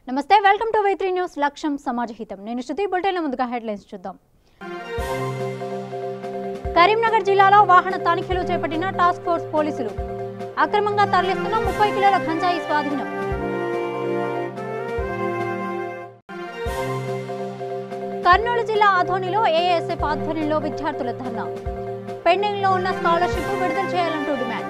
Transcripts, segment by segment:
నమస్తే welcome to V3 news లక్ష్యం సమాజహితం నేను శృతి బులెటిన్ ముందుగా హెడ్లైన్స్ చూద్దాం కరీంనగర్ జిల్లాలో వాహన తనిఖీలు చేపట్టిన టాస్క్ ఫోర్స్ పోలీసులు అక్రమంగా తరలిస్తున్న 30 కిలోల గంజాయి స్వాధీనం కర్నూలు జిల్లా ఆధోనిలో ఏఎస్ఎఫ్ ఆధ్వర్యంలో విద్యార్థుల ధర్నా పెండింగ్ లో ఉన్న స్కాలర్షిప్ విడుదల చేయాలంటూ డిమాండ్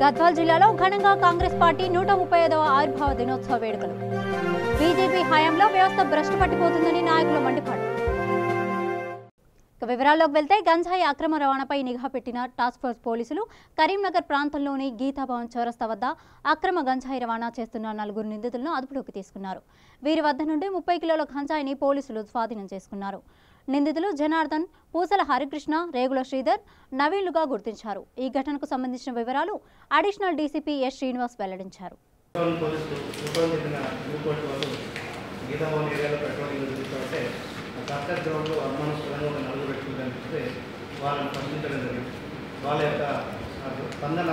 గద్వాల్ జిల్లాలో ఘనంగా కాంగ్రెస్ పార్టీ 135వ ఆవిర్భావ దినోత్సవ వేడుకలు బీజేపీ హయాంలో వ్యవస్థ భ్రష్టు పట్టిపోతుందని నాయకుల మండిపాటు వివరాల్లోకి వెళ్తే గంజాయి అక్రమ రవాణాపై నిఘా పెట్టిన టాస్క్ ఫోర్స్ పోలీసులు కరీంనగర్ ప్రాంతంలోని గీతాభవన్ చౌరస్తా వద్ద అక్రమ గంజాయి రవాణా చేస్తున్న 4 నిందితులను అదుపులోకి తీసుకున్నారు. వీరి వద్ద నుండి 30 కిలోల గంజాయిని పోలీసులు స్వాధీనం చేసుకున్నారు. నిందితులు జనార్దన్, పూసల హరికృష్ణ, రేగుల శ్రీధర్, నవీన్లుగా గుర్తించారు. ఈ ఘటనకు సంబంధించిన వివరాలు అడిషనల్ డీసీపీ ఎస్ శ్రీనివాస్ వెల్లడించారు. డాక్టర్ గ్రౌండ్లో అనుమానాస్పదంగా ఒక నలుగురు వ్యక్తులు కనిపిస్తే వాళ్ళని పంపించడం జరిగింది. వాళ్ళ యొక్క స్పందన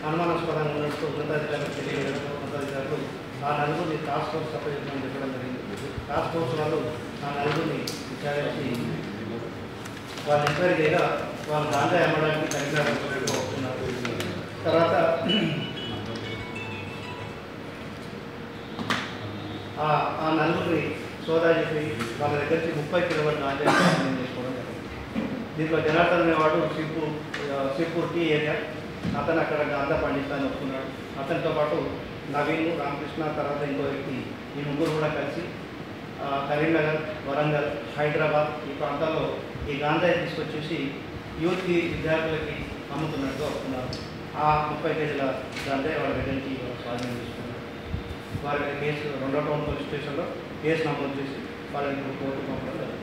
అనుమానాస్పదంగా ఉన్నట్టు ఉన్నతాధికారులకు తెలియజేయడంతో ఉన్నతాధికారులు ఆ నలుగురిని టాస్క్ ఫోర్స్ అప్పగించమని చెప్పడం జరిగింది. టాస్క్ ఫోర్స్ వాళ్ళు ఆ నలుగురిని విచారించి వాళ్ళు ఎంక్వైరీ చేయగా వాళ్ళు గాంజా అమ్మడానికి కరీంనగర్ వస్తున్నారు. తర్వాత ఆ నలుగురిని సోదా చెప్పి వాళ్ళ దగ్గర నుంచి 30 కిలోల గాంజా చేసుకోవడం జరిగింది. దీంట్లో జనార్దన్ అనేవాడు సిర్పూర్ టీ ఏరియా, అతను అక్కడ గాంజా పండిస్తాన్ని వస్తున్నాడు. అతనితో పాటు నవీన్, రామకృష్ణ, తర్వాత ఇంకో వ్యక్తి, ఈ ముగ్గురు కూడా కలిసి కరీంనగర్, వరంగల్, హైదరాబాద్ ఈ ప్రాంతాల్లో ఈ గాంజాయి తీసుకొచ్చేసి యూత్కి, విద్యార్థులకి అమ్ముతున్నట్టు వస్తున్నారు. ఆ 30 కేజీల గాంజాయి వాళ్ళ దగ్గర నుంచి స్వాధీనం చేసుకున్నారు. వారి కేసు 2వ టౌన్ పోలీస్ స్టేషన్లో కేసు నమోదు చేసి వాళ్ళని కోర్టు పంపడం జరుగుతుంది.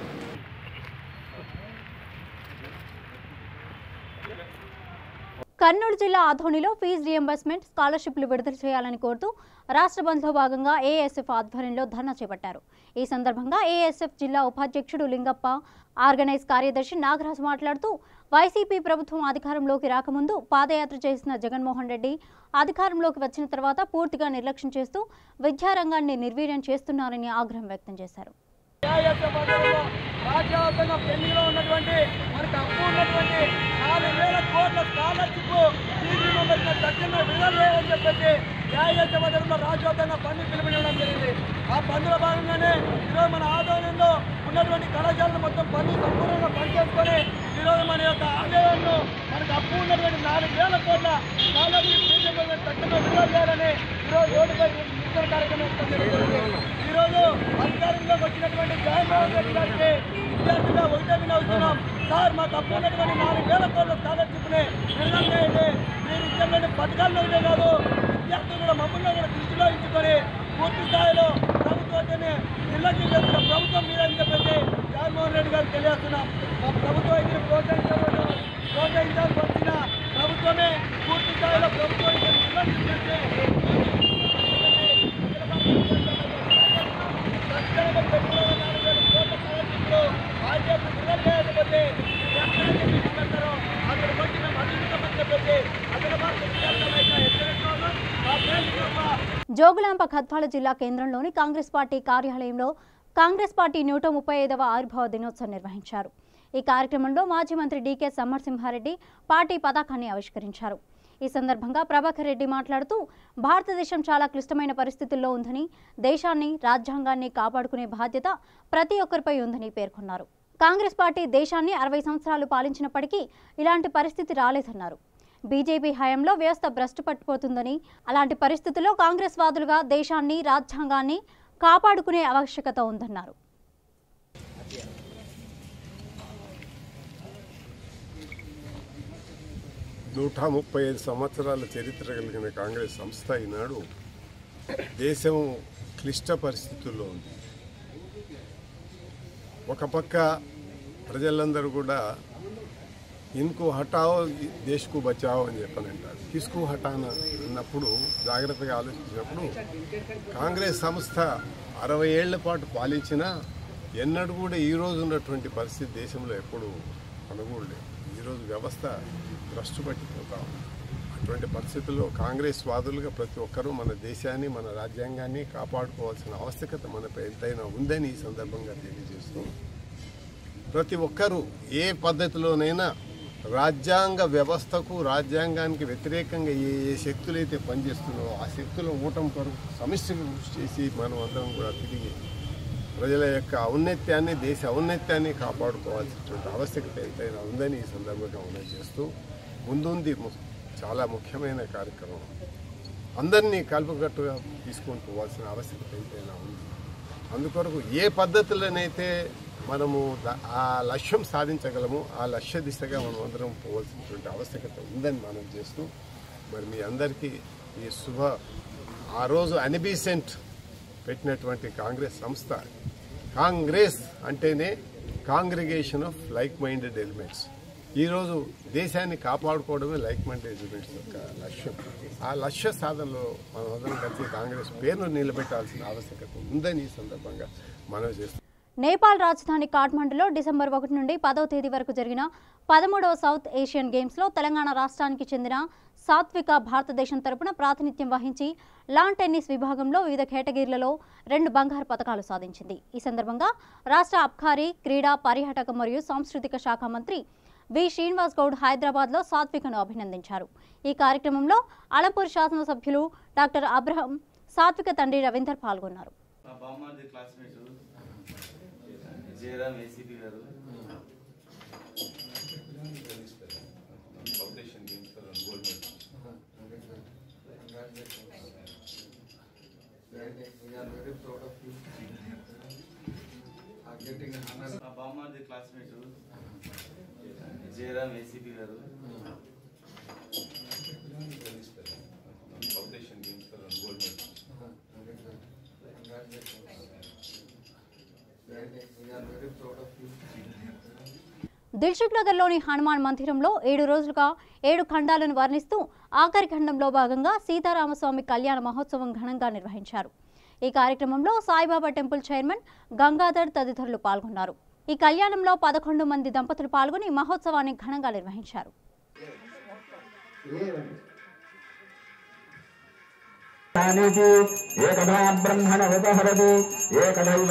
కర్నూలు జిల్లా ఆధోనిలో ఫీజు రియంబర్స్మెంట్, స్కాలర్షిప్లు విడుదల చేయాలని కోరుతూ రాష్ట్ర బంద్లో భాగంగా ఏఎస్ఎఫ్ ఆధ్వర్యంలో ధర్నా చేపట్టారు. ఈ సందర్భంగా ఏఎస్ఎఫ్ జిల్లా ఉపాధ్యక్షుడు లింగప్ప, ఆర్గనైజ్ కార్యదర్శి నాగరాజు మాట్లాడుతూ వైసీపీ ప్రభుత్వం అధికారంలోకి రాకముందు పాదయాత్ర చేసిన జగన్మోహన్ రెడ్డి అధికారంలోకి వచ్చిన తర్వాత పూర్తిగా నిర్లక్ష్యం చేస్తూ విద్యారంగాన్ని నిర్వీర్యం చేస్తున్నారని ఆగ్రహం వ్యక్తం చేశారు. రాజ్యాంగంగా పెళ్లిలో ఉన్నటువంటి మనకు అప్పు ఉన్నటువంటి 4,000 కోట్ల స్కాలర్షిప్ ఫీజు మెంబర్స్ని తక్షణమే విడుదల చేయాలని చెప్పేసి న్యాయబద్ధంగా రాజ్యాంగంగా బంద్ పిలుపునివ్వడం జరిగింది. ఆ బంద్లో భాగంగానే ఈరోజు మన ఆధ్వర్యంలో ఉన్నటువంటి కళాశాలను మొత్తం బంద్ సంపూర్ణంగా పనిచేసుకొని ఈరోజు మన యొక్క ఆదాయాన్ని మనకు అప్పు ఉన్నటువంటి 4,000 కోట్ల స్కాలర్షిప్ ఫీజు మెంబర్స్ని తక్షణమే విడుదల చేయాలని ఈరోజు రోడ్డుపై నిరసన కార్యక్రమం జరుగుతుంది. ఈరోజు అధికారంలోకి వచ్చినటువంటి జగన్మోహన్ రెడ్డి గారికి విద్యార్థులుగా ఒకటే వినవుతున్నాం. సార్, మాకు అప్పు ఉన్నటువంటి 4,000 కోట్ల స్కాలర్షిప్ని విడుదల చేయండి. మీరు ఇచ్చినటువంటి పథకాలను ఒకటే కాదు, విద్యార్థులు కూడా మమ్మల్ని కూడా దృష్టిలో ఉంచుకొని పూర్తి స్థాయిలో ప్రభుత్వాన్ని నిర్లక్ష్యం చేస్తున్న ప్రభుత్వం మీద అని చెప్పేసి జగన్మోహన్ రెడ్డి గారికి తెలియజేస్తున్నాం. మా ప్రభుత్వం అయితే ప్రోత్సహించాల్సి వచ్చిన ప్రభుత్వమే పూర్తి స్థాయిలో ప్రభుత్వం నిర్లక్ష్యం చేస్తే జోగులాంబ గద్వాల జిల్లా కేంద్రంలోని కాంగ్రెస్ పార్టీ కార్యాలయంలో కాంగ్రెస్ పార్టీ 135వ ఆవిర్భావ దినోత్సవం నిర్వహించారు. ఈ కార్యక్రమంలో మాజీ మంత్రి డీకే సమరసింహారెడ్డి పార్టీ పతాకాన్ని ఆవిష్కరించారు. ఈ సందర్భంగా ప్రభాకర్ రెడ్డి మాట్లాడుతూ భారతదేశం చాలా క్లిష్టమైన పరిస్థితుల్లో ఉందని, దేశాన్ని, రాజ్యాంగాన్ని కాపాడుకునే బాధ్యత ప్రతి ఒక్కరిపై ఉందని పేర్కొన్నారు. కాంగ్రెస్ పార్టీ దేశాన్ని 60 సంవత్సరాలు పాలించినప్పటికీ ఇలాంటి పరిస్థితి రాలేదన్నారు. బీజేపీ హయాంలో వ్యవస్థ భ్రష్టు పట్టిపోతుందని, అలాంటి పరిస్థితుల్లో కాంగ్రెస్ వాదులుగా దేశాన్ని, రాజ్యాంగాన్ని కాపాడుకునే ఆవశ్యకత ఉందన్నారు. 135 సంవత్సరాల చరిత్ర కలిగిన కాంగ్రెస్ సంస్థ ఈనాడు దేశం క్లిష్ట పరిస్థితుల్లో ఉంది. ఒక పక్క ప్రజలందరూ కూడా ఇన్కు హటావో దేశ్కు బచావో అని చెప్పనంటారు. కిస్కు హటాన అన్నప్పుడు జాగ్రత్తగా ఆలోచించినప్పుడు కాంగ్రెస్ సంస్థ 60 ఏళ్ల పాటు పాలించినా ఎన్నడూ కూడా ఈరోజు ఉన్నటువంటి పరిస్థితి దేశంలో ఎప్పుడు అనుకోలేదు. ఈరోజు వ్యవస్థ భ్రష్టు పట్టిపోతా ఉంది. అటువంటి పరిస్థితుల్లో కాంగ్రెస్ వాదులుగా ప్రతి ఒక్కరూ మన దేశాన్ని మన రాజ్యాంగాన్ని కాపాడుకోవాల్సిన ఆవశ్యకత మనపై ఎంతైనా ఉందని ఈ సందర్భంగా తెలియజేస్తూ ప్రతి ఒక్కరూ ఏ పద్ధతిలోనైనా రాజ్యాంగ వ్యవస్థకు రాజ్యాంగానికి వ్యతిరేకంగా ఏ ఏ శక్తులైతే పనిచేస్తున్నాయో ఆ శక్తుల ఊటం కొరకు సమిష్టిగా కృషి చేసి మనం అందరం కూడా తిరిగి ప్రజల యొక్క ఔన్నత్యాన్ని దేశ ఔన్నత్యాన్ని కాపాడుకోవాల్సినటువంటి ఆవశ్యకత ఎంతైనా ఉందని ఈ సందర్భంగా మనం చేస్తూ ముందుంది చాలా ముఖ్యమైన కార్యక్రమం అందరినీ కలుపుకట్టుగా తీసుకొని పోవాల్సిన ఆవశ్యకత ఎంతైనా ఉంది. అందుకొరకు ఏ పద్ధతులనైతే మనము ఆ లక్ష్యం సాధించగలము ఆ లక్ష్య దిశగా మనం అందరం పోవాల్సినటువంటి ఆవశ్యకత ఉందని మనం చేస్తూ మరి మీ అందరికీ ఈ ఆ రోజు అనిబీసెంట్ పెట్టినటువంటి కాంగ్రెస్ సంస్థ కాంగ్రెస్ అంటేనే congregation of like minded elements. ఈరోజు దేశాన్ని కాపాడుకోవడమే లైక్ మైండెడ్ ఎలిమెంట్స్ యొక్క లక్ష్యం. ఆ లక్ష్య సాధనలో మనం అందరం కలిసి కాంగ్రెస్ పేరును నిలబెట్టాల్సిన ఆవశ్యకత ఉందని ఈ సందర్భంగా మనం చేస్తాం. నేపాల్ రాజధాని కాఠ్మండులో డిసెంబర్ 1 నుండి 10వ తేదీ వరకు జరిగిన 13వ సౌత్ ఏషియన్ గేమ్స్లో తెలంగాణ రాష్ట్రానికి చెందిన సాత్విక భారతదేశం తరపున ప్రాతినిధ్యం వహించి లాన్ టెన్నిస్ విభాగంలో వివిధ కేటగిరీలలో 2 బంగారు పతకాలు సాధించింది. ఈ సందర్భంగా రాష్ట్ర అబ్కారీ క్రీడా పర్యాటక మరియు సాంస్కృతిక శాఖ మంత్రి వి శ్రీనివాస్ గౌడ్ హైదరాబాద్లో సాత్వికను అభినందించారు. ఈ కార్యక్రమంలో అలంపూర్ శాసనసభ్యులు డాక్టర్ అబ్రహం సాత్విక తండ్రి రవీందర్ పాల్గొన్నారు. బామ్మాది క్లాస్మేట్ జయరామ్ ఏసీపీ గారు ఫౌండేషన్ గేమ్స్ గోల్డ్ దిల్సుఖ్ నగర్లోని హనుమాన్ మందిరంలో 7 రోజులుగా 7 ఖండాలను వర్ణిస్తూ ఆఖరి ఖండంలో భాగంగా సీతారామస్వామి కళ్యాణ మహోత్సవం ఘనంగా నిర్వహించారు. ఈ కార్యక్రమంలో సాయిబాబా టెంపుల్ చైర్మన్ గంగాధర్ తదితరులు పాల్గొన్నారు. ఈ కళ్యాణంలో 11 మంది దంపతులు పాల్గొని మహోత్సవాన్ని ఘనంగా నిర్వహించారు. एकदा ब्रह्मण उपहरति एकदैव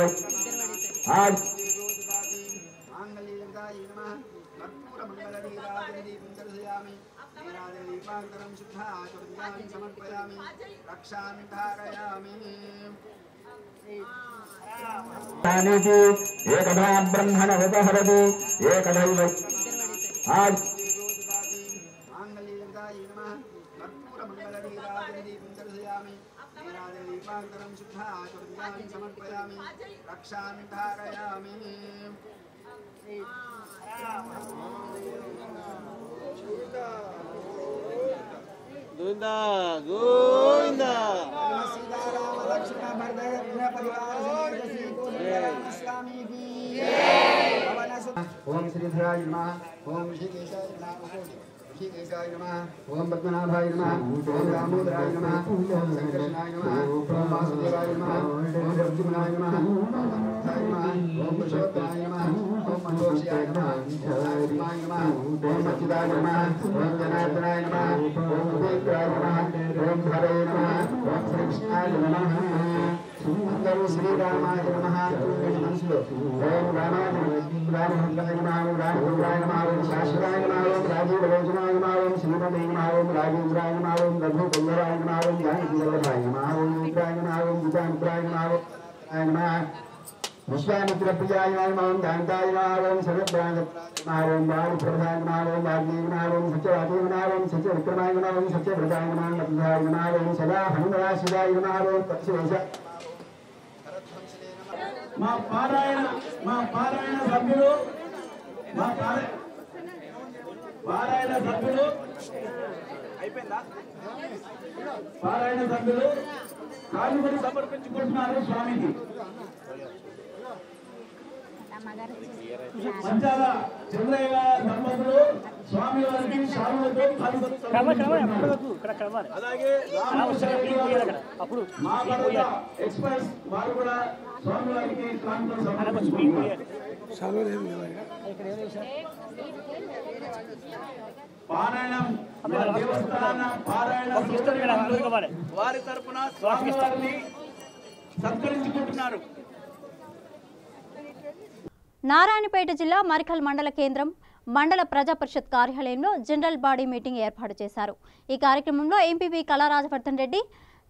गोविंदा गोविंदा ओम श्रीधराय नमः ओम ऋषिकेशाय नमः ऋषिकेशाय नमः ओम पद्मनाभाय नमः ओम दामोदराय नमः ओम संकर्षणाय नमः ओम वासुदेवाय नमः ओम अर्जुनाय नमः ओम पुरुषोत्तमाय नमः ओम मनोक्षयाय नमः ओम अच्युताय नमः ओम जनार्दनाय नमः ओम उपेन्द्राय नमः ओम हरे नमः ओम श्रीकृष्णाय नमः अंदर श्रीरामाय नमः मनसुलो ओम रामाय रामभद्राय नमः ओम रामभद्राय नमः ओम शाश्वताय नमः ओम राजीवलोचनाय नमः ओम श्रीमते नमः ओम राजेन्द्राय नमः ओम रघुकुंजराय नमः ओम जानकीवल्लभाय नमः ओम मित्राय नमः ओम गीतामित्राय नमः नमः विश्वामित्रप्रियाय नमः ओम जानताय नमः ओम सर्वप्राण नमः ओम बालप्रभुताय नमः ओम वाग्देव नमः ओम सत्यवादी नमः ओम सत्यविक्रमाय नमः ओम सत्यव्रताय नमः नमः नमः ओम सदा हनुमराशिदाय नमः ओम तत्सवेश మా పారాయణ సభ్యులు అయిపోయిందా పారాయణ సభ్యులు కానుకలు సమర్పించుకుంటున్నారు స్వామికి. మంచాల చంద్రయ్య దంపతులు స్వామి వారికి శాలువతో అలాగే మా భరత ఎక్స్ప్రెస్ వారు కూడా స్వామి వారికి కానుకలు సమర్పించుకుంటున్నారు. పారాయణం దేవస్థాన పారాయణ వారి తరపున స్వామివారిని సత్కరించుకుంటున్నారు. నారాయణపేట జిల్లా మరికల్ మండల కేంద్రం మండల ప్రజా పరిషత్ కార్యాలయంలో జనరల్ బాడీ మీటింగ్ ఏర్పాటు చేశారు. ఈ కార్యక్రమంలో MPP Kalarajavardhan Reddy,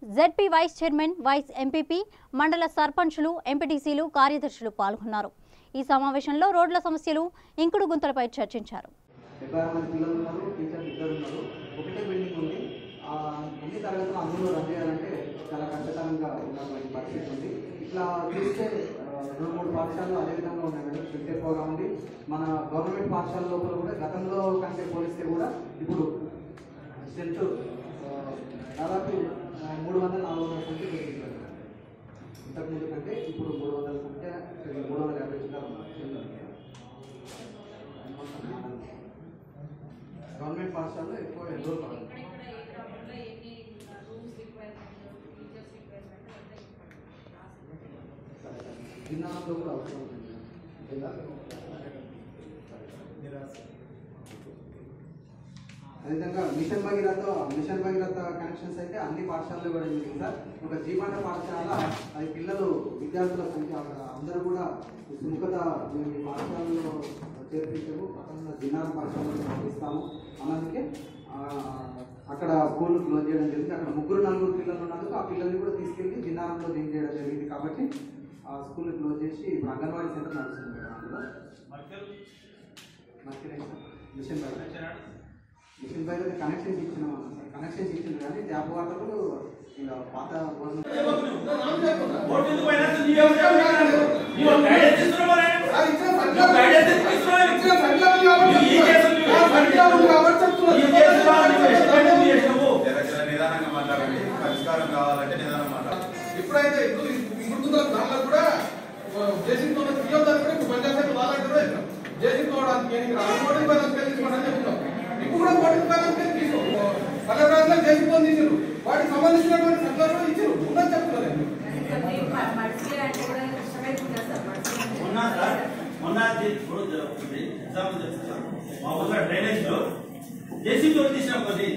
ZP vice chairman, vice MPP, మండల సర్పంచులు, ఎంపీటీసీలు, కార్యదర్శులు పాల్గొన్నారు. ఈ సమావేశంలో రోడ్ల సమస్యలు, ఇంకుడు గుంతలపై చర్చించారు. 70 మంది పిల్లలు ఉన్నారు, టీచర్లు 2 ఉన్నారు. ఒకటే బిల్డింగ్ ఉంది. అన్ని తరగతులు అందులో రన్ చేయాలంటే చాలా కష్టతరంగా ఉన్నటువంటి పరిస్థితి ఉంది. ఇట్లా చూస్తే 2-3 పాఠశాలలు అదే విధంగా ఉన్నాయి మేడం. స్ట్రిక్ట్ ఎక్కువగా ఉంది. మన గవర్నమెంట్ పాఠశాల లోపల కూడా గతంలో కంటే పోలిస్తే కూడా ఇప్పుడు స్ట్రెంత్ దాదాపు 300-400 సంఖ్య పెరిగింది. ఇంతకుముందు కంటే ఇప్పుడు 300 సంఖ్య 350 చిల్లర గవర్నమెంట్ పాఠశాలలో ఎక్కువ ఎన్రోల్ కావాలి. జిల్లాలో కూడా అవసరం ఉంది. అదేవిధంగా మిషన్ భగీరథ కనెక్షన్స్ అయితే అన్ని పాఠశాలలో ఇవ్వడం జరిగింది సార్. ఒక జీవన పాఠశాల అది పిల్లలు విద్యార్థుల సంఖ్య అందరూ కూడా సుముఖత మేము పాఠశాలలో చేర్పించాము. పక్కన జిల్లాల పాఠశాలలో పంపిస్తాము అన్నందుకే అక్కడ స్కూల్ క్లోజ్ చేయడం జరిగింది. అక్కడ 3-4 పిల్లలు ఉన్నందుకు ఆ పిల్లల్ని కూడా తీసుకెళ్ళి జిల్లాలో జాయిన్ చేయడం జరిగింది. కాబట్టి ఆ స్కూల్ని క్లోజ్ చేసి ఇప్పుడు అంగన్వాడీ సెంటర్ నడుస్తుంది మేడం. అందులో మిషన్ బయట కనెక్షన్స్ ఇచ్చినాం సార్. కనెక్షన్స్ ఇచ్చింది కానీ ట్యాప్ వాటర్ ఇంకా పాత నిదానంగా మాట్లాడండి. పరిష్కారం కావాలంటే నిదానం మాట్లాడాలి. ఇప్పుడైతే ఇప్పుడు దాంట్లో కూడా జేసీతో పంచాయతీ వాళ్ళంటారు జేసీకోవడానికి కోటి రూపాయలు చెప్తున్నాం. ఇప్పుడు కూడా కోటి రూపాయలు తీసుకో పల్లె ప్రాంతాలకు జేసీతో తీసారు. వాటికి సంబంధించినటువంటి సర్కారు ఇచ్చారు. ఉన్నది చెప్తున్నారు. మా ఊళ్ళో డ్రైనేజ్ లో జేసీతో తీసినాం కొద్ది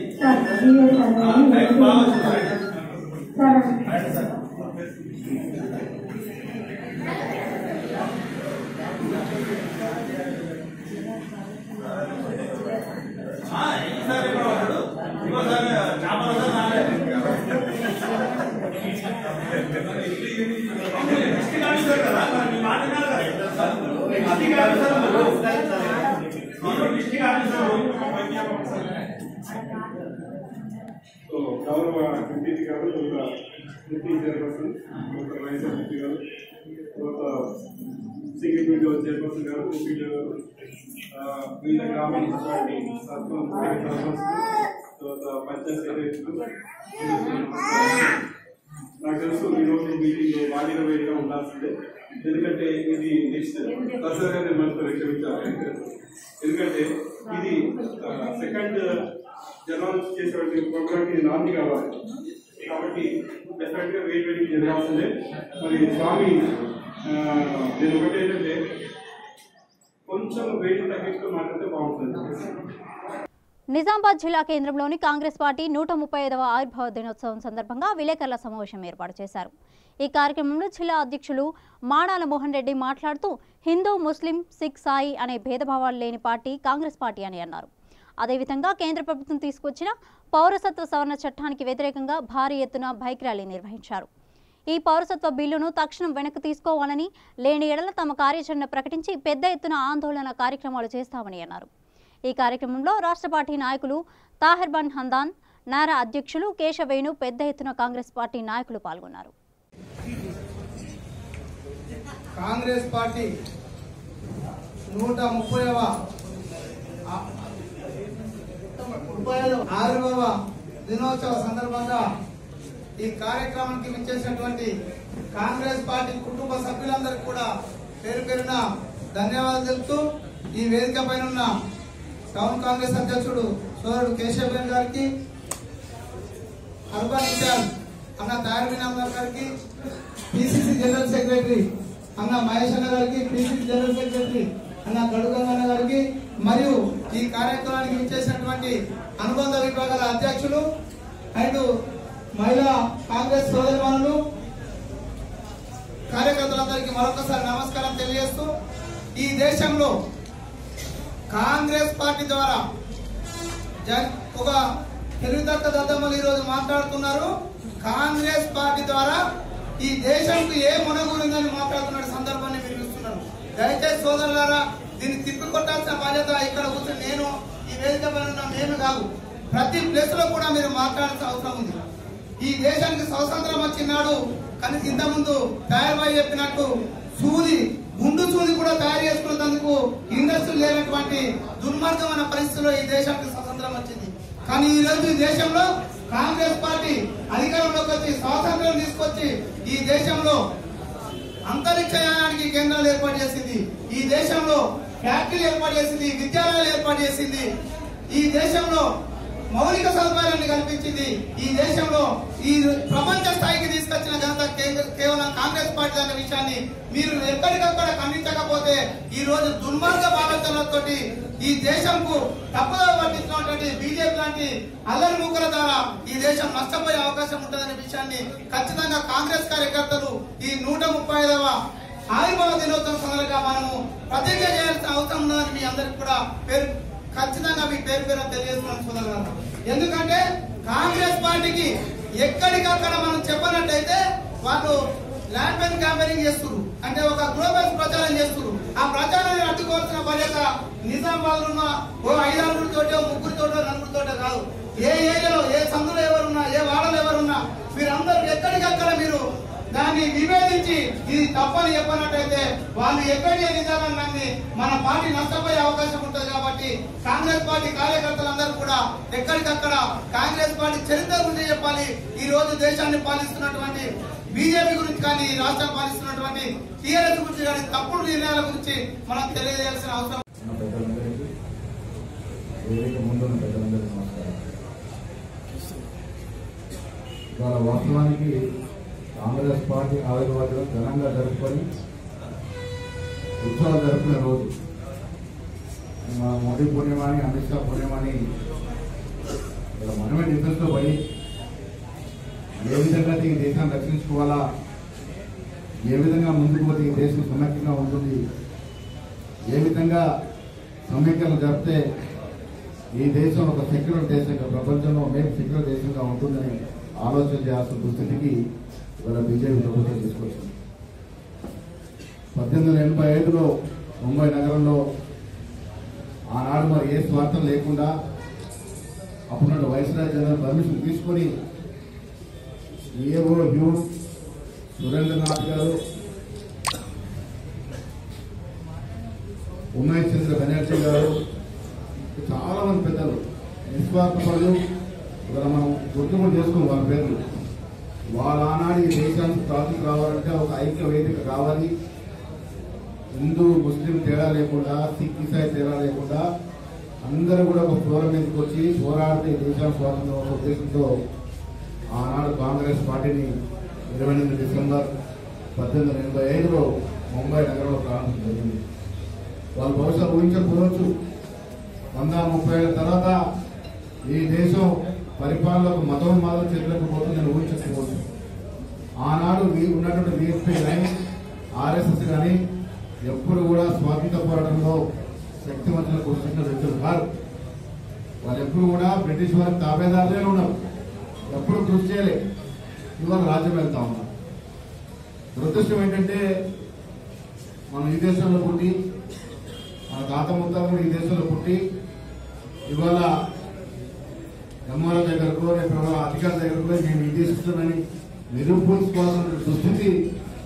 ఈసారి కూడా వాడు ఇంకోసారి చేపలు డిస్ట్రిక్ట్ ఆఫీసర్ కదా మీ మాట్లాడారు కదా అధికారులు డిస్ట్రిక్ట్ ఆఫీసర్ గౌరవ ఎంపీటీ గారు, deputy chairperson doctor YSR Reddy గారు, సింగిల్ చైర్పర్సన్ గారు, ఎంపీ గారు, వివిధ గ్రామ మున్సిపాలిటీ సర్పంచ్, పంచాయత్ సెక్రటరీలు, నాకు తెలుసు ఈరోజు మీటింగ్ వాడిన వేడిగా ఉండాల్సిందే. ఎందుకంటే ఇది నెక్స్ట్ దసరా మనతో క్షమించాలి. ఎందుకంటే ఇది సెకండ్ జనాలు చేసేటువంటి ప్రోగ్రామ్ ఇది నాంది కావాలి. కాబట్టి డెఫినెట్గా వేడి జరగాల్సిందే. మరి స్వామి నేను ఒకటి ఏంటంటే కొంచెం వేడి తగ్గించుకొని మాట్లాడితే బాగుంటుంది. నిజామాబాద్ జిల్లా కేంద్రంలోని కాంగ్రెస్ పార్టీ 135వ ఆవిర్భావ దినోత్సవం సందర్భంగా విలేకరుల సమావేశం ఏర్పాటు చేశారు. ఈ కార్యక్రమంలో జిల్లా అధ్యక్షులు మాడాల మోహన్ రెడ్డి మాట్లాడుతూ హిందూ, ముస్లిం, సిక్, సాయి అనే భేదభావాలు లేని పార్టీ కాంగ్రెస్ పార్టీ అని అన్నారు. అదేవిధంగా కేంద్ర ప్రభుత్వం తీసుకొచ్చిన పౌరసత్వ సవరణ చట్టానికి వ్యతిరేకంగా భారీ ఎత్తున బైక్ ర్యాలీ నిర్వహించారు. ఈ పౌరసత్వ బిల్లును తక్షణం వెనక్కి తీసుకోవాలని, లేని ఎడల తమ కార్యాచరణ ప్రకటించి పెద్ద ఎత్తున ఆందోళన కార్యక్రమాలు చేస్తామని అన్నారు. ఈ కార్యక్రమంలో రాష్ట్ర పార్టీ నాయకులు తాహిర్బన్ హందాన్, నారా అధ్యక్షులు కేశవేణు, పెద్ద ఎత్తున కాంగ్రెస్ పార్టీ నాయకులు పాల్గొన్నారు. కాంగ్రెస్ పార్టీ 130వ ఆవిర్భావ దినోత్సవ సందర్భంగా ఈ కార్యక్రమానికి విచ్చేసినటువంటి కాంగ్రెస్ పార్టీ కుటుంబ సభ్యులందరికీ కూడా పేరు పేరున ధన్యవాదాలు తెలుపుతూ ఈ వేదిక పైన ఉన్న టౌన్ కాంగ్రెస్ అధ్యక్షుడు సోదరుడు కేశవేణు గారికి, అర్బన్ ఇన్ఛార్జ్ అన్న తారవినామర్ గారికి, పిసిసి జనరల్ సెక్రటరీ అన్న మహేష్ అన్న గారికి, పిసిసి జనరల్ సెక్రటరీ అన్న గడుగంగన్న గారికి మరియు ఈ కార్యక్రమానికి ఇచ్చేసినటువంటి అనుబంధ విభాగాల అధ్యక్షులు అండ్ మహిళా కాంగ్రెస్ సోదరిమణులు కార్యకర్తలందరికీ మరొకసారి నమస్కారం తెలియజేస్తూ ఈ దేశంలో కాంగ్రెస్ పార్టీ ద్వారా ఒక తెలివితక్క దద్దమ్మలు ఈరోజు మాట్లాడుతున్నారు. కాంగ్రెస్ పార్టీ ద్వారా ఈ దేశంకు ఏ మునగురిందని మాట్లాడుతున్న సందర్భాన్ని మీరు చూస్తున్నారు. దయచేసి సోదరులారా దీన్ని తిప్పికొట్టాల్సిన బాధ్యత ఇక్కడ కూర్చొని నేను ఈ వేదిక పైన ఉన్న మేము కాదు, ప్రతి ప్లేస్ లో కూడా మీరు మాట్లాడాల్సిన అవసరం ఉంది. ఈ దేశానికి స్వాతంత్రం వచ్చినాడు కానీ ఇంతకుముందు తయారుబాయి చెప్పినట్టు గుండు సూది కూడా తయారు చేసుకున్నందుకు ఇండస్ట్రీ లేనటువంటి దుర్మార్గమైన పరిస్థితుల్లో ఈ దేశానికి స్వాతంత్రం వచ్చింది. కానీ ఈ రోజు ఈ దేశంలో కాంగ్రెస్ పార్టీ అధికారంలోకి వచ్చి స్వాతంత్రం తీసుకొచ్చి ఈ దేశంలో అంతరిక్షయానానికి కేంద్రాలు ఏర్పాటు చేసింది, ఈ దేశంలో ఫ్యాక్టరీలు ఏర్పాటు చేసింది, విద్యాలయాలు ఏర్పాటు చేసింది, ఈ దేశంలో మౌలిక సదుపాయాలను కల్పించింది, ఈ దేశంలో ఈ ప్రపంచ స్థాయికి తీసుకొచ్చిన ఘనత కేవలం కాంగ్రెస్ పార్టీ అనే విషయాన్ని మీరు ఎక్కడికక్కడ ఖండించకపోతే ఈ రోజు దుర్మార్గ ఆలోచనలతో ఈ దేశంకు తప్పుదో పట్టించినటువంటి బీజేపీ లాంటి అల్లరి ముగ్గుల ద్వారా ఈ దేశం నష్టపోయే అవకాశం ఉంటుందనే విషయాన్ని ఖచ్చితంగా కాంగ్రెస్ కార్యకర్తలు ఈ 135వ ఆవిర్భావ దినోత్సవం సందర్భంగా మనము ప్రతిజ్ఞ చేయాల్సిన అవసరం ఉందని మీ అందరికి కూడా ఖచ్చితంగా మీ పేరు తెలియజేస్తున్నాను సోదరులారా. ఎందుకంటే కాంగ్రెస్ పార్టీకి ఎక్కడికక్కడ మనం చెప్పనట్టయితే వాళ్ళు ల్యాండ్ బ్యాంక్ క్యాంపెయినింగ్ చేస్తున్నారు, అంటే ఒక గ్లోబల్ ప్రచారం చేస్తున్నారు. ఆ ప్రచారాన్ని అడ్డుకోవాల్సిన బాధ్యత నిజామాబాద్ ఉన్న ఓ 5-6 తోటో 3 తోటో 4 తోటో కాదు. ఏ ఏరియాలో ఏ సందులో ఎవరున్నా ఏ వాడలో ఎవరున్నా మీరందరూ ఎక్కడికక్కడ మీరు దాన్ని విభేదించి ఇది తప్పని చెప్పనట్టయితే వాళ్ళు ఎక్కడి నిజాలన్నీ మన పార్టీ నష్టపోయే అవకాశం ఉంటుంది. కాబట్టి కాంగ్రెస్ పార్టీ కార్యకర్తలందరూ కూడా ఎక్కడికక్కడ కాంగ్రెస్ పార్టీ చరిత్ర గురించి చెప్పాలి. ఈ రోజు దేశాన్ని పాలిస్తున్నటువంటి బీజేపీ గురించి కానీ ఈ రాష్ట్రం పాలిస్తున్నటువంటి టీఆర్ఎస్ గురించి కానీ తప్పుడు నిర్ణయాల గురించి మనం తెలియజేయాల్సిన అవసరం. ఇవాళ వాస్తవానికి కాంగ్రెస్ పార్టీ ఆవిర్భావం ఘనంగా జరుపుకొని ఉత్సవాలు జరుపుకునే రోజు మా మోడీ పుణ్యమాని అమిత్ షా పుణ్యమాని ఇలా మనమే డిఫెన్స్లో పోయి ఏ విధంగా ఈ దేశాన్ని రక్షించుకోవాలా, ఏ విధంగా ముందుకు పోతే ఈ దేశం సమైక్యంగా ఉంటుంది, ఏ విధంగా సమైక్యలు జరిపితే ఈ దేశం ఒక సెక్యులర్ దేశంగా ప్రపంచంలో మేము సెక్యులర్ దేశంగా ఉంటుందని ఆలోచన చేయాల్సిన దుస్థితికి ఇవాళ బీజేపీ ప్రభుత్వం తీసుకొచ్చింది. 1885లో ముంబై నగరంలో ఆనాడు మరి ఏ స్వార్థం లేకుండా అప్పుడు వైస్రాయ్ జనరల్ పర్మిషన్ తీసుకొని ఏవో హ్యూమ్ సురేంద్రనాథ్ గారు, ఉమేష్ చంద్ర బెనర్జీ గారు, చాలా మంది పెద్దలు నిస్వార్థపరులు ఇవాళ మనం గుర్తులు చేసుకుని వాళ్ళ పేర్లు. వాళ్ళ ఆనాడు ఈ దేశానికి ప్రాతికి రావాలంటే ఒక ఐక్య వేదిక కావాలి, హిందూ ముస్లిం తేడా లేకుండా సిక్ ఇసాయి తేడా లేకుండా అందరూ కూడా ఒక ఫ్లోర్ మీదకి వచ్చి పోరాడితే దేశానికి స్వాతంత్రం ఒక ఉద్దేశంతో ఆనాడు కాంగ్రెస్ పార్టీని 28 డిసెంబర్ 1885లో ముంబై నగరంలో ప్రారంభం జరిగింది. వాళ్ళు బహుశా ఊహించకపోవచ్చు 130 ఏళ్ల తర్వాత ఈ దేశం పరిపాలనకు మతోన్మాదం చేతులకు పోతుందని ఊహించకపోవచ్చు. ఆనాడు ఉన్నటువంటి బీఎస్పీ కానీ ఆర్ఎస్ఎస్ కానీ ఎప్పుడు కూడా స్వాతంత్ర పోరాటంలో శక్తివంతులకు వచ్చిన వ్యక్తులు కాదు. వాళ్ళు ఎప్పుడు కూడా బ్రిటిష్ వారికి తాబేదారులే ఉన్నారు, ఎప్పుడు కృషి చేయలే. ఇవాళ రాజ్యం వెళ్తా ఉన్నారు. దురదృష్టం ఏంటంటే మనం ఈ దేశంలో పుట్టి మన తాత ముత్తాలు కూడా ఈ దేశంలో పుట్టి ఇవాళ ఎంఆర్ఓ దగ్గరకు అధికారుల దగ్గరకు మేము ఈ దేశిస్తున్నామని నిరూపించుకోవాల్సిన దుస్థితి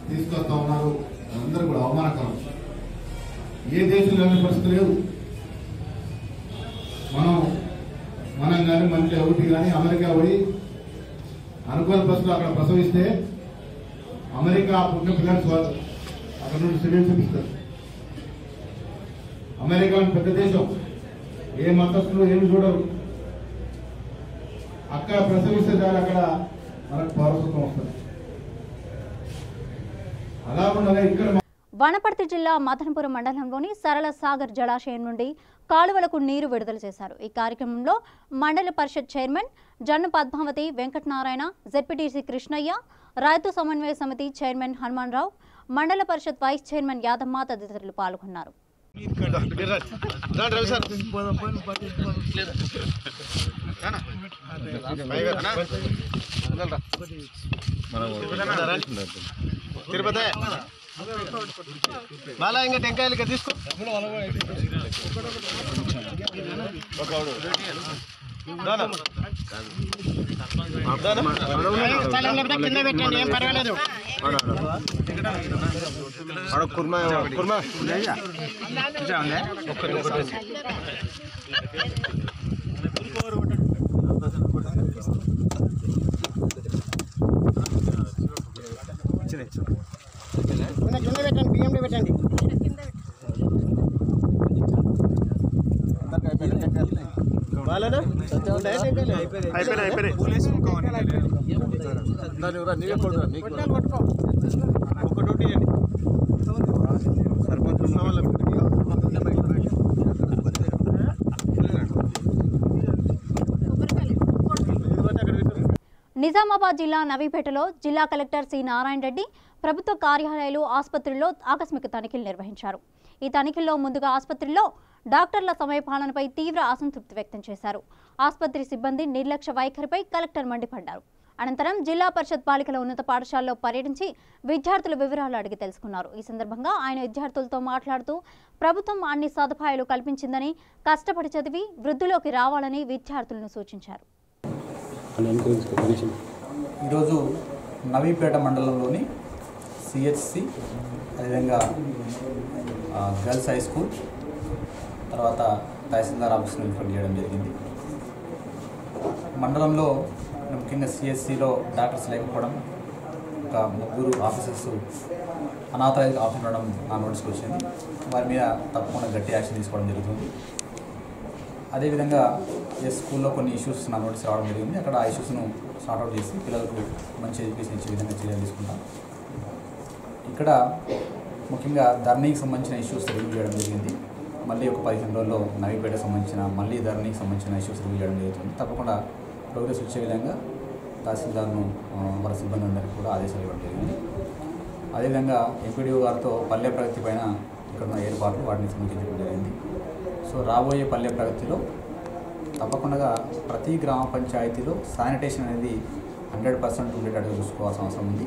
తీసుకొస్తా ఉన్నారు. అందరూ కూడా అవమానకరం. ఏ దేశంలో లేని పరిస్థితి లేదు. మనం కానీ మంచి ఒకటి కానీ అమెరికా పోయి అనుకూల పరిస్థితులు అక్కడ ప్రసవిస్తే అమెరికా పుట్టిన పిల్లలు అక్కడ నుండి సిటిజన్షిప్ ఇస్తారు. అమెరికా పెద్ద దేశం, ఏ మతస్థులు ఏమి చూడరు. అక్కడ ప్రసవిస్తే చాలు అక్కడ మనకు పౌరసత్వం వస్తుంది. అలా ఉండగా ఇక్కడ వనపర్తి జిల్లా మదనపురం మండలంలోని సరళ సాగర్ జలాశయం నుండి కాలువలకు నీరు విడుదల చేశారు. ఈ కార్యక్రమంలో మండల పరిషత్ చైర్మన్ జన్ను పద్మావతి, వెంకటనారాయణ, జెడ్పీటీసీ కృష్ణయ్య, రైతు సమన్వయ సమితి చైర్మన్ హనుమాన్ రావు, మండల పరిషత్ వైస్ చైర్మన్ యాదమ్మ తదితరులు పాల్గొన్నారు. మళ్ళా ఇంకా టెంకాయలు తీసుకో కింద పెట్టండి, ఏం పర్వాలేదు. కుర్మా కుర్మా కింద పెట్టండి, బియ్యంలో పెట్టండి. నిజామాబాద్ జిల్లా నవీపేటలో జిల్లా కలెక్టర్ సి నారాయణ రెడ్డి ప్రభుత్వ కార్యాలయాలు, ఆసుపత్రుల్లో ఆకస్మిక తనిఖీలు నిర్వహించారు. ఈ తనిఖీల్లో ముందుగా ఆసుపత్రుల్లో డాక్టర్ల సమయపాలనపై తీవ్ర అసంతృప్తి వ్యక్తం చేశారు. ఆసుపత్రి సిబ్బంది నిర్లక్ష్య వైఖరిపై కలెక్టర్ మండిపడ్డారు. అనంతరం జిల్లా పరిషత్ బాలికల ఉన్నత పాఠశాలలో పర్యటించి విద్యార్థుల వివరాలు అడిగి తెలుసుకున్నారు. ఈ సందర్భంగా ఆయన విద్యార్థులతో మాట్లాడుతూ ప్రభుత్వం అన్ని సదుపాయాలు కల్పించిందని, కష్టపడి చదివి వృద్ధిలోకి రావాలని విద్యార్థులను సూచించారు. ఈరోజు నవీపేట మండలంలోని సిహెచ్సి, అదేవిధంగా గర్ల్స్ హై స్కూల్, తర్వాత తహసీల్దార్ ఆఫీస్ను ఇన్ఫార్మ్ చేయడం జరిగింది. మండలంలో ముఖ్యంగా సిహెచ్సిలో డాక్టర్స్ లేకపోవడం, ఒక 3 ఆఫీసర్స్ అనాథరైజ్ ఆఫీస్ ఉండడం నా నోటీస్కి వచ్చింది. వారి మీద తప్పకుండా గట్టి యాక్షన్ తీసుకోవడం జరుగుతుంది. అదేవిధంగా స్కూల్లో కొన్ని ఇష్యూస్ నా నోటీస్ రావడం జరిగింది. అక్కడ ఆ ఇష్యూస్ను సార్ట్అవుట్ చేసి పిల్లలకు మంచి ఎడ్యుకేషన్ ఇచ్చే విధంగా చర్యలు తీసుకుంటాం. ఇక్కడ ముఖ్యంగా ధరణికి సంబంధించిన ఇష్యూస్ రివ్యూ చేయడం జరిగింది. మళ్ళీ ఒక 15 రోజుల్లో నవీపేటకు సంబంధించిన మళ్ళీ ధరణికి సంబంధించిన ఇష్యూస్ రివ్యూ చేయడం జరుగుతుంది. తప్పకుండా ప్రోగ్రెస్ వచ్చే విధంగా తహసీల్దార్ను వాళ్ళ సిబ్బంది అందరికీ కూడా ఆదేశాలు ఇవ్వడం జరిగింది. అదేవిధంగా ఎంపీడీఓ గారితో పల్లె ప్రగతి పైన ఇక్కడ ఉన్న ఏర్పాట్లు వాటిని సమీక్షించడం జరిగింది. సో రాబోయే పల్లె ప్రగతిలో తప్పకుండా ప్రతి గ్రామ పంచాయతీలో శానిటేషన్ అనేది 100% ఉండేటట్టు చూసుకోవాల్సిన అవసరం ఉంది.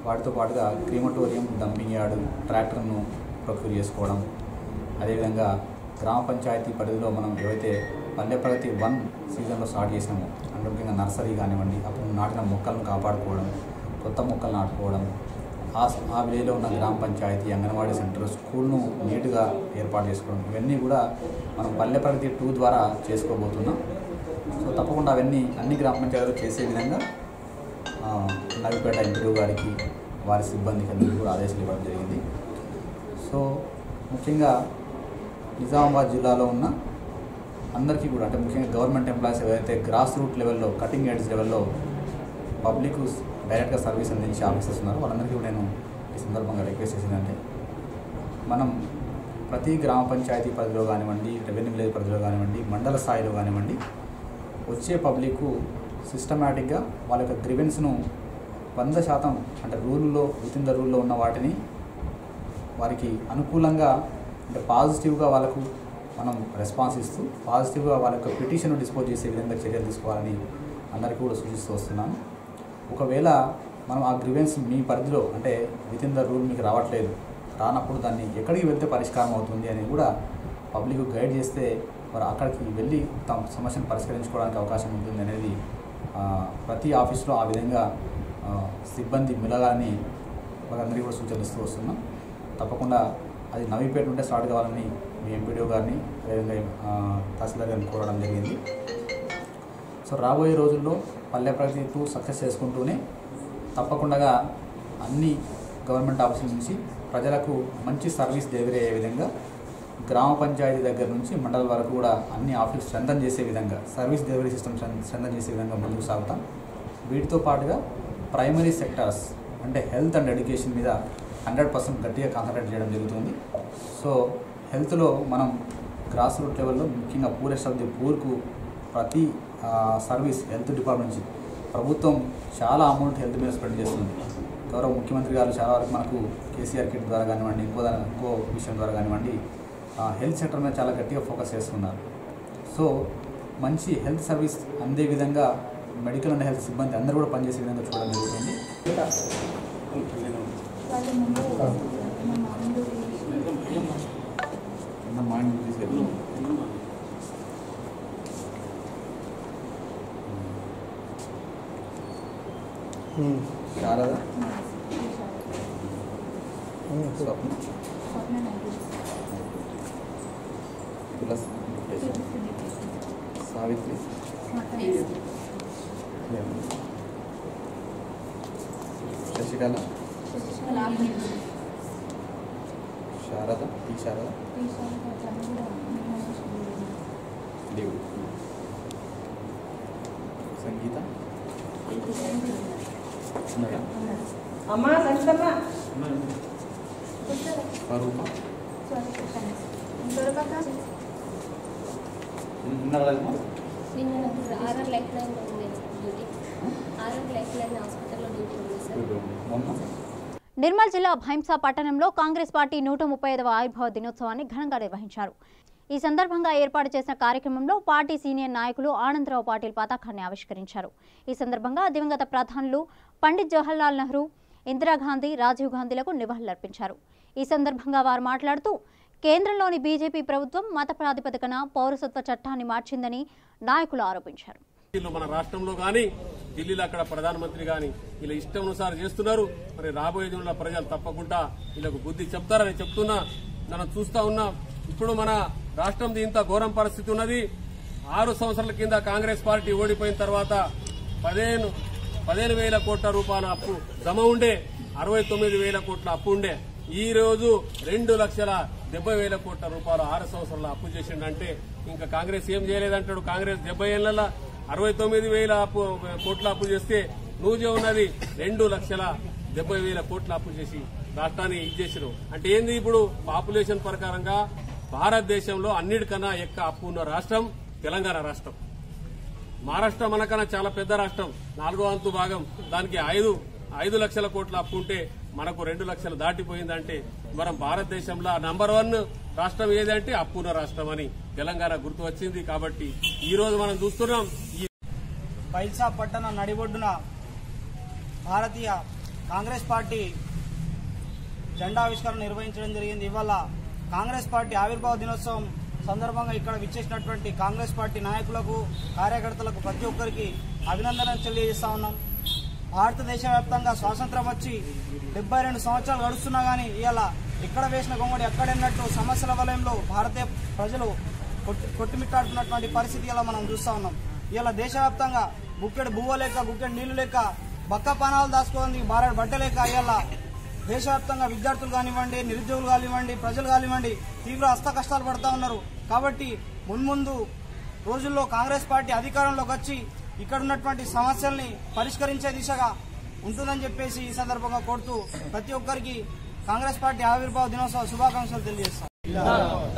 వాటితో పాటుగా క్రీమటోరియం, డంపింగ్ యార్డు, ట్రాక్టర్ను ప్రొక్యూర్ చేసుకోవడం, అదేవిధంగా గ్రామ పంచాయతీ పరిధిలో మనం ఏవైతే పల్లె ప్రగతి 1 సీజన్లో స్టార్ట్ చేసినామో అంటే ముఖ్యంగా నర్సరీ కానివ్వండి, అప్పుడు నాటిన మొక్కలను కాపాడుకోవడం, కొత్త మొక్కలు నాటుకోవడం, ఆ విలేజ్లో ఉన్న గ్రామ పంచాయతీ, అంగన్వాడీ సెంటర్, స్కూల్ను నీట్గా ఏర్పాటు చేసుకోవడం, ఇవన్నీ కూడా మనం పల్లె ప్రగతి 2 ద్వారా చేసుకోబోతున్నాం. సో తప్పకుండా అవన్నీ అన్ని గ్రామ పంచాయతీలు చేసే విధంగా నవీపేట ఎంపీడీఓ గారికి, వారి సిబ్బందికి అందరికీ కూడా ఆదేశాలు ఇవ్వడం జరిగింది. సో ముఖ్యంగా నిజామాబాద్ జిల్లాలో ఉన్న అందరికీ కూడా అంటే ముఖ్యంగా గవర్నమెంట్ ఎంప్లాయీస్ ఏవైతే గ్రాస్ రూట్ లెవెల్లో, కటింగ్ ఎడ్జ్ లెవెల్లో పబ్లిక్ డైరెక్ట్గా సర్వీస్ అందించే ఆఫీసర్స్ ఉన్నారు. వాళ్ళందరికీ కూడా నేను ఈ సందర్భంగా రిక్వెస్ట్ చేసిందంటే, మనం ప్రతి గ్రామ పంచాయతీ పరిధిలో కానివ్వండి, రెవెన్యూ విలేజ్ పరిధిలో కానివ్వండి, మండల స్థాయిలో కానివ్వండి, వచ్చే పబ్లిక్ సిస్టమేటిక్గా వాళ్ళ యొక్క గ్రీవెన్స్ను 100% అంటే రూల్లో వితిన్ ద రూల్లో ఉన్న వాటిని వారికి అనుకూలంగా అంటే పాజిటివ్గా వాళ్ళకు మనం రెస్పాన్స్ ఇస్తూ పాజిటివ్గా వాళ్ళ యొక్క పిటిషన్ డిస్పోజ్ చేసే విధంగా చర్యలు తీసుకోవాలని అందరికీ కూడా సూచిస్తూ వస్తున్నాను. ఒకవేళ మనం ఆ గ్రీవెన్స్ మీ పరిధిలో అంటే వితిన్ ద రూల్ మీకు రానప్పుడు దాన్ని ఎక్కడికి వెళ్తే పరిష్కారం అవుతుంది అని కూడా పబ్లిక్ గైడ్ చేస్తే వారు అక్కడికి వెళ్ళి తమ సమస్యను పరిష్కరించుకోవడానికి అవకాశం ఉంటుంది అనేది ప్రతి ఆఫీస్లో ఆ విధంగా సిబ్బంది మిలగాలని వాళ్ళందరికీ కూడా సూచనలు వస్తున్నాం. తప్పకుండా అది నవీపేట నుండే స్టార్ట్ కావాలని మీ ఎంపీడీఓ గారిని అదేవిధంగా తహసీల్దార్ గారిని కోరడం జరిగింది. సో రాబోయే రోజుల్లో పల్లె ప్రగతి 2 సక్సెస్ చేసుకుంటూనే తప్పకుండా అన్ని గవర్నమెంట్ ఆఫీసుల నుంచి ప్రజలకు మంచి సర్వీస్ డెలివరీ అయ్యే విధంగా గ్రామ పంచాయతీ దగ్గర నుంచి మండలం వరకు కూడా అన్ని ఆఫీస్ స్ట్రెంథన్ చేసే విధంగా సర్వీస్ డెలివరీ సిస్టమ్ స్ట్రెంథన్ చేసే విధంగా ముందుకు సాగుతాం. వీటితో పాటుగా ప్రైమరీ సెక్టార్స్ అంటే హెల్త్ అండ్ ఎడ్యుకేషన్ మీద 100% గట్టిగా కాన్సన్ట్రేట్ చేయడం జరుగుతుంది. సో హెల్త్లో మనం గ్రాస్ రూట్ లెవెల్లో ముఖ్యంగా పూరెస్ట్ ఆఫ్ ది పూర్కు ప్రతి సర్వీస్ హెల్త్ డిపార్ట్మెంట్ నుంచి ప్రభుత్వం చాలా అమౌంట్ హెల్త్ మీద స్పెండ్ చేస్తుంది. గౌరవ ముఖ్యమంత్రి గారు చాలా వరకు మనకు కేసీఆర్ కిట్ ద్వారా కానివ్వండి, ఇంకో విషయం ద్వారా కానివ్వండి హెల్త్ సెక్టర్ మీద చాలా గట్టిగా ఫోకస్ చేస్తున్నారు. సో మంచి హెల్త్ సర్వీస్ అందే విధంగా మెడికల్ అండ్ హెల్త్ సిబ్బంది అందరూ కూడా పనిచేసే విధంగా చూడడం జరుగుతుంది. శారద సావిత్రి శశికళ శారద శారద సంగీత అమ్మా సంగీతమ్మ స్వరూప నిర్మల్ జిల్లా భైంసా పట్టణంలో కాంగ్రెస్ పార్టీ 135వ ఆవిర్భావ దినోత్సవాన్ని ఘనంగా నిర్వహించారు. ఈ సందర్భంగా ఏర్పాటు చేసిన కార్యక్రమంలో పార్టీ సీనియర్ నాయకులు ఆనందరావు పాటిల్ పతాకాన్ని ఆవిష్కరించారు. ఈ సందర్భంగా దివంగత ప్రధానులు పండిత్ జవహర్లాల్ నెహ్రూ, ఇందిరాగాంధీ, రాజీవ్ గాంధీలకు నివాళులర్పించారు. ఈ సందర్భంగా వారు మాట్లాడుతూ కేంద్రంలోని బీజేపీ ప్రభుత్వం మత ప్రాతిపదికన పౌరసత్వ చట్టాన్ని మార్చిందని నాయకులు ఆరోపించారు. మన రాష్ట్రంలో కానీ ఢిల్లీలో అక్కడ ప్రధానమంత్రి కానీ ఇలా ఇష్టానుసారం చేస్తున్నారు. మరి రాబోయే దినంలో ప్రజలు తప్పకుండా వీళ్ళకు బుద్ధి చెప్తారని చెప్తున్నా. మనం చూస్తా ఉన్నాం. ఇప్పుడు మన రాష్ట్రం ఇంత ఘోరం పరిస్థితి ఉన్నది. 6 సంవత్సరాల కింద కాంగ్రెస్ పార్టీ ఓడిపోయిన తర్వాత 15,000 కోట్ల రూపాయల అప్పు జమ ఉండే, 69,000 కోట్ల అప్పు ఉండే. ఈ రోజు 2,70,000 కోట్ల రూపాయలు 6 సంవత్సరాల అప్పు చేసిండంటే ఇంకా కాంగ్రెస్ ఏం చేయలేదంటాడు. కాంగ్రెస్ 70 ఏళ్లలో 69,000 కోట్ల అప్పు చేస్తే నువ్వు ఉన్నది 2,70,000 కోట్ల అప్పు చేసి రాష్ట్రాన్ని ఇచ్చేసారు. అంటే ఏంది? ఇప్పుడు పాపులేషన్ ప్రకారంగా భారతదేశంలో అన్నిటికన్నా ఎక్కువ అప్పు ఉన్న రాష్ట్రం తెలంగాణ రాష్ట్రం. మహారాష్ట్ర మనకన్నా చాలా పెద్ద రాష్ట్రం, 4వ వంతు భాగం. దానికి 5 లక్షల కోట్ల అప్పు ఉంటే మనకు 2 లక్షలు దాటిపోయిందంటే మనం భారతదేశంలో నంబర్ 1 రాష్ట్రం ఏదంటే అప్పున్న రాష్ట్రం అని తెలంగాణ గుర్తు వచ్చింది. కాబట్టి ఈ రోజు మనం చూస్తున్నాం ఈ భైంసా పట్టణ నడిబొడ్డున భారతీయ కాంగ్రెస్ పార్టీ జెండావిష్కరణ నిర్వహించడం జరిగింది. ఇవాళ కాంగ్రెస్ పార్టీ ఆవిర్భావ దినోత్సవం సందర్భంగా ఇక్కడ విచ్చేసినటువంటి కాంగ్రెస్ పార్టీ నాయకులకు, కార్యకర్తలకు ప్రతి ఒక్కరికి అభినందనలు తెలియజేస్తా ఉన్నాం. భారతదేశ వ్యాప్తంగా స్వాతంత్రం వచ్చి 72 సంవత్సరాలు గడుస్తున్నా గానీ ఇవాళ ఇక్కడ వేసిన గొంగడి ఎక్కడన్నట్టు సమస్యల వలయంలో భారతీయ ప్రజలు కొట్టుమిట్టాడుతున్నటువంటి పరిస్థితి ఇలా మనం చూస్తా ఉన్నాం. ఇలా దేశవ్యాప్తంగా గుక్కెడు బువ్వ లేక, గుక్కెడు నీళ్లు లేక, బక్క పానాలు దాచుకోండి, బారెడు బట్ట లేక ఇలా దేశవ్యాప్తంగా విద్యార్థులు కానివ్వండి, నిరుద్యోగులు కానివ్వండి, ప్రజలు కానివ్వండి తీవ్ర హస్త కష్టాలు పడతా ఉన్నారు. కాబట్టి మున్ముందు రోజుల్లో కాంగ్రెస్ పార్టీ అధికారంలోకి వచ్చి ఇక్కడ ఉన్నటువంటి సమస్యల్ని పరిష్కరించే దిశగా ఉంటుందని చెప్పేసి ఈ సందర్భంగా కోరుతూ ప్రతి ఒక్కరికి కాంగ్రెస్ పార్టీ ఆవిర్భావ దినోత్సవ శుభాకాంక్షలు తెలియజేస్తాం.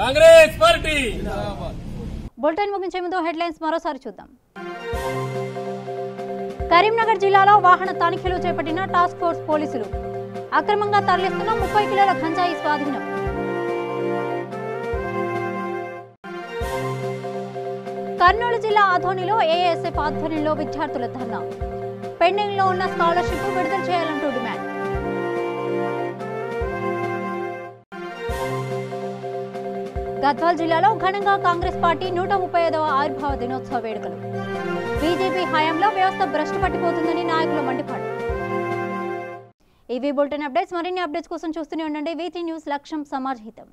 కాంగ్రెస్ పార్టీ. బులెటిన్ ముగించే ముందు హెడ్లైన్స్ మరోసారి చూద్దాం. కరీంనగర్ జిల్లాలో వాహన తనిఖీలు చేపట్టిన టాస్క్ ఫోర్స్ పోలీసులు. అక్రమంగా తరలిస్తున్న 30 కిలోల గంజాయి స్వాధీనం. కర్నూలు జిల్లా ఆదోనిలో ఏఎస్ఎఫ్ ఆధ్వర్యంలో విద్యార్థుల ధర్నా. పెండింగ్ లో ఉన్న స్కాలర్షిప్ విడుదల చేయాలంటూ డిమాండ్. గద్వాల్ జిల్లాలో ఘనంగా కాంగ్రెస్ పార్టీ 135వ ఆవిర్భావ దినోత్సవ వేడుకలు. బీజేపీ హయాంలో వ్యవస్థ భ్రష్టు పట్టిపోతుందని నాయకుల మండిపాటు. ఇవి బులెటిన్ అప్డేట్స్. మరిన్ని అప్డేట్స్ కోసం చూస్తూనే ఉండండి. వీటీ న్యూస్. లక్ష్యం సమాజ్ హితం.